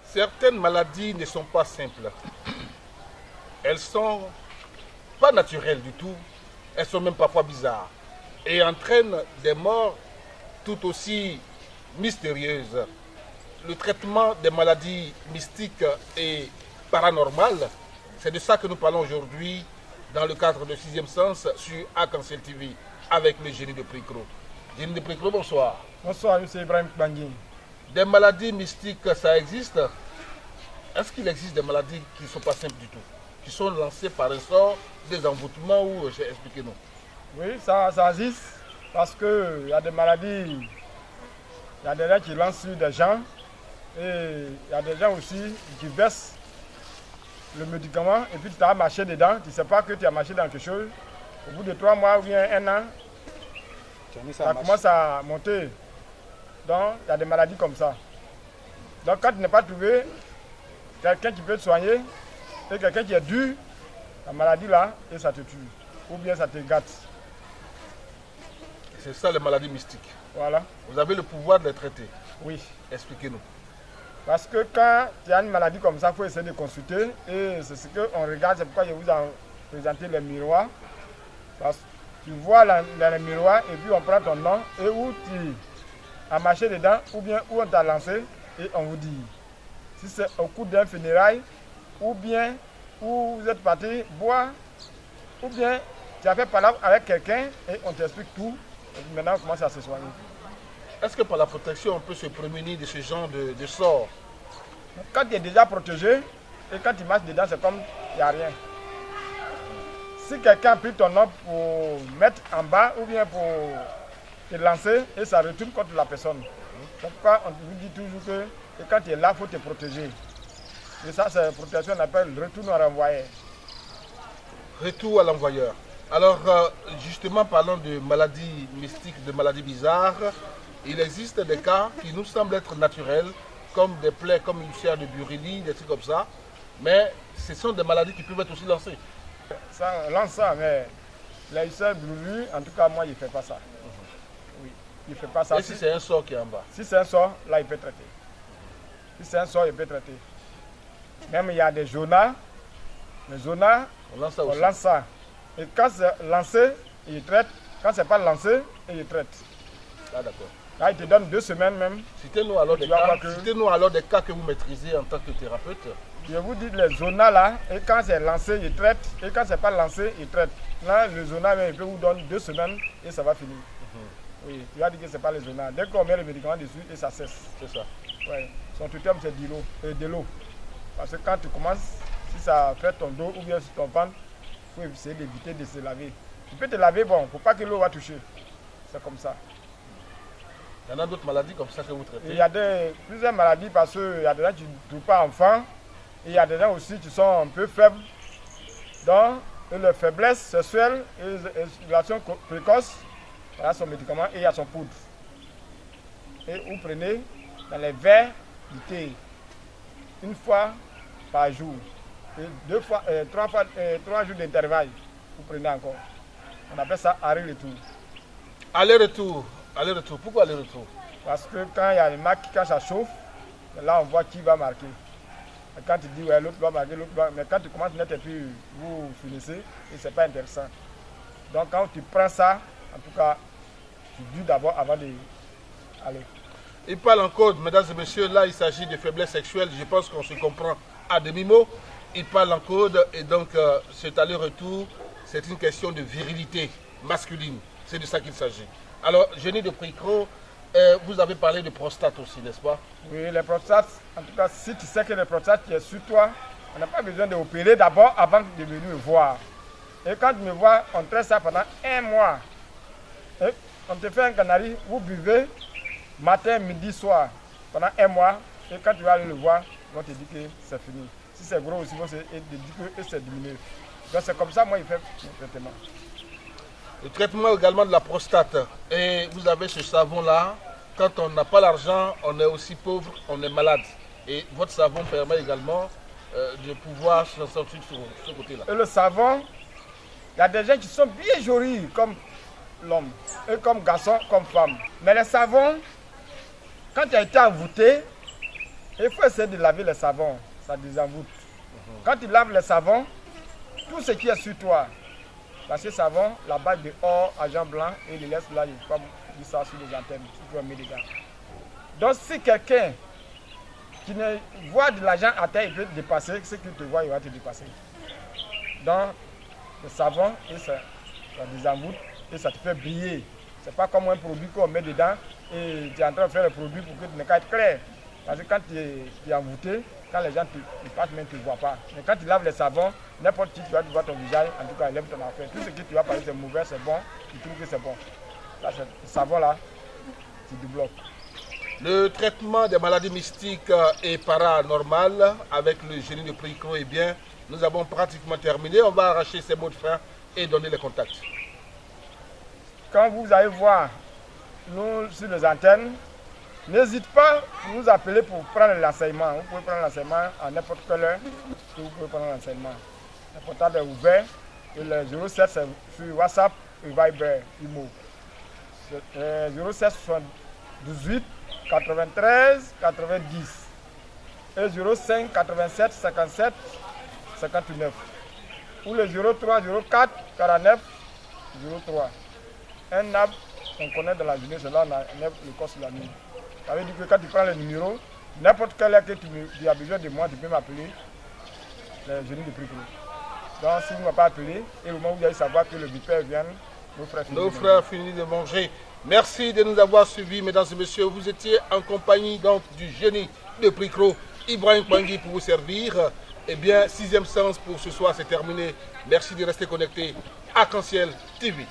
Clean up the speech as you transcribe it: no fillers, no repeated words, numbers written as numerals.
Certaines maladies ne sont pas simples. Elles sont pas naturelles du tout. Elles sont même parfois bizarres et entraînent des morts tout aussi mystérieuses. Le traitement des maladies mystiques et paranormales, c'est de ça que nous parlons aujourd'hui dans le cadre de 6e Sens sur Arc-en-Ciel TV avec le génie de Pricro. Génie de Pricro, bonsoir. Bonsoir, M. Ibrahim Bangui. Des maladies mystiques, ça existe? Est-ce qu'il existe des maladies qui ne sont pas simples du tout, qui sont lancées par un sort, des envoûtements ou expliquez-nous? Oui, ça existe parce qu'il y a des maladies, il y a des gens qui lancent sur des gens et il y a des gens aussi qui versent le médicament et puis tu as marché dedans, tu ne sais pas que tu as marché dans quelque chose. Au bout de 3 mois ou bien 1 an, ça commence à monter. Donc il y a des maladies comme ça. Donc quand tu n'as pas trouvé quelqu'un qui peut te soigner et quelqu'un qui est dur, la maladie là, et ça te tue. Ou bien ça te gâte. C'est ça les maladies mystiques. Voilà. Vous avez le pouvoir de les traiter. Oui. Expliquez-nous. Parce que quand tu as une maladie comme ça, il faut essayer de consulter. Et c'est ce qu'on regarde, c'est pourquoi je vous ai présenté les miroirs. Parce que tu vois dans les miroirs et puis on prend ton nom et où tu as marché dedans ou bien où on t'a lancé et on vous dit. Si c'est au cours d'un funérail ou bien où vous êtes parti boire ou bien tu as fait parler avec quelqu'un et on t'explique tout. Et maintenant on commence à se soigner. Est-ce que par la protection, on peut se prémunir de ce genre de sort? Quand tu es déjà protégé, et quand tu marches dedans, c'est comme il n'y a rien. Si quelqu'un a pris ton nom pour mettre en bas ou bien pour te lancer, et ça retourne contre la personne. C'est pourquoi on vous dit toujours que quand tu es là, il faut te protéger. Et ça, c'est la protection qu'on appelle retour à l'envoyeur. Retour à l'envoyeur. Alors, justement, parlant de maladies mystiques, de maladies bizarres, il existe des cas qui nous semblent être naturels, comme des plaies, comme une ulcère de Burili, des trucs comme ça. Mais ce sont des maladies qui peuvent être aussi lancées. Ça lance ça, mais l'ulcère Burili, en tout cas, moi, il ne fait pas ça. Oui, il ne fait pas ça. Et si c'est un sort qui est en bas? Si c'est un sort, là, il peut traiter. Si c'est un sort, il peut traiter. Même il y a des zonas. Les zonas, on lance ça aussi. On lance ça. Et quand c'est lancé, il traite. Quand ce n'est pas lancé, il traite. Ah, d'accord. Là, il te donne 2 semaines même. Citez-nous alors, des cas que vous maîtrisez en tant que thérapeute. Je vous dis les zonas là, et quand c'est lancé, il traite. Et quand ce n'est pas lancé, il traite. Là, le zona, il peut vous donner 2 semaines et ça va finir. Oui, tu vas dire que ce n'est pas le zona. Dès qu'on met le médicament dessus, et ça cesse. C'est ça. Ouais. Son terme, c'est de l'eau. Parce que quand tu commences, si ça fait ton dos ou bien sur ton ventre, il faut essayer d'éviter de se laver. Tu peux te laver, bon, il ne faut pas que l'eau va toucher. C'est comme ça. Il y en a d'autres maladies comme ça que vous traitez? Il y a plusieurs maladies parce qu'il y a des gens qui ne trouvent pas enfant. Et il y a des gens aussi qui sont un peu faibles. Donc, la faiblesse sexuelle et l'éjaculation précoce, il y a son médicament et il y a son poudre. Et vous prenez dans les verres du thé, 1 fois par jour. Et 3 jours d'intervalle, vous prenez encore. On appelle ça aller-retour. Aller-retour. Aller-retour. Pourquoi aller-retour? Parce que quand il y a une marque, quand ça chauffe, là on voit qui va marquer. Et quand tu dis ouais, l'autre va marquer, l'autre va. Mais quand tu commences net et puis vous finissez, et c'est pas intéressant. Donc quand tu prends ça, en tout cas, tu dis d'abord avant d'aller. Il parle en code, mesdames et messieurs, là il s'agit de faiblesse sexuelle, je pense qu'on se comprend à demi-mot. Il parle en code et donc cet aller-retour, c'est une question de virilité masculine. C'est de ça qu'il s'agit. Alors, génie de Pricro, vous avez parlé de prostate aussi, n'est-ce pas? Oui, les prostates, en tout cas, si tu sais que le prostate qui est sur toi, on n'a pas besoin d'opérer d'abord avant de venir me voir. Et quand tu me vois, on traite ça pendant 1 mois. Et on te fait un canari, vous buvez matin, midi, soir, pendant 1 mois. Et quand tu vas aller le voir, ils vont te dire que c'est fini. Si c'est gros aussi, ils vont te dire que c'est diminué. Donc c'est comme ça, moi, il fait le traitement. Le traitement également de la prostate. Et vous avez ce savon-là. Quand on n'a pas l'argent, on est aussi pauvre, on est malade. Et votre savon permet également de pouvoir s'en sortir sur ce côté-là. Et le savon, il y a des gens qui sont bien jolis comme l'homme, et comme garçon, comme femme. Mais le savon, quand il a été envoûté, il faut essayer de laver le savon, ça désenvoûte. Quand tu laves le savon, tout ce qui est sur toi, parce que le savon, la bague de or, argent blanc, et il laisse là, il faut dire ça sur les antennes, si tu veux mettre des gars. Donc si quelqu'un qui ne voit de l'argent à terre, il peut te dépasser, ce qu'il te voit, il va te dépasser. Donc le savon, et ça désenvoûte et ça te fait briller. Ce n'est pas comme un produit qu'on met dedans et tu es en train de faire le produit pour que tu ne être clair. Parce que quand tu es envoûté, quand les gens ils passent même, tu ne vois pas. Mais quand tu laves le savon, n'importe qui, tu vas voir ton visage, en tout cas, il lève ton affaire. Tout ce que tu vas parler, c'est mauvais, c'est bon, tu trouves que c'est bon. Là, le savon là, tu débloques. Le traitement des maladies mystiques et paranormales avec le génie de Pricro, eh bien, nous avons pratiquement terminé. On va arracher ces mots de fin et donner les contacts. Quand vous allez voir nous sur les antennes, n'hésitez pas à nous appeler pour prendre l'enseignement. Vous pouvez prendre l'enseignement à n'importe quelle heure. Vous pouvez prendre l'enseignement. Le portable est ouvert. Et le 07 c'est sur WhatsApp et Viber, IMO. 07 78 93 90 et 05 87 57 59 ou le 03 04 49 03. Un NAB, on connaît dans la journée, c'est là on a le coste de la nuit. Ça veut dire que quand tu prends le numéro, n'importe quelle heure que tu as besoin de moi, tu peux m'appeler le génie de Pricro. Donc si vous ne m'avez pas appelé, et au moment où vous allez savoir que le vipère vient, nos frères finissent de manger. Merci de nous avoir suivis, mesdames et messieurs. Vous étiez en compagnie donc du génie de Pricro, Ibrahim Kouangui, pour vous servir. Eh bien, 6e séance pour ce soir, c'est terminé. Merci de rester connecté. Arc-en-Ciel TV.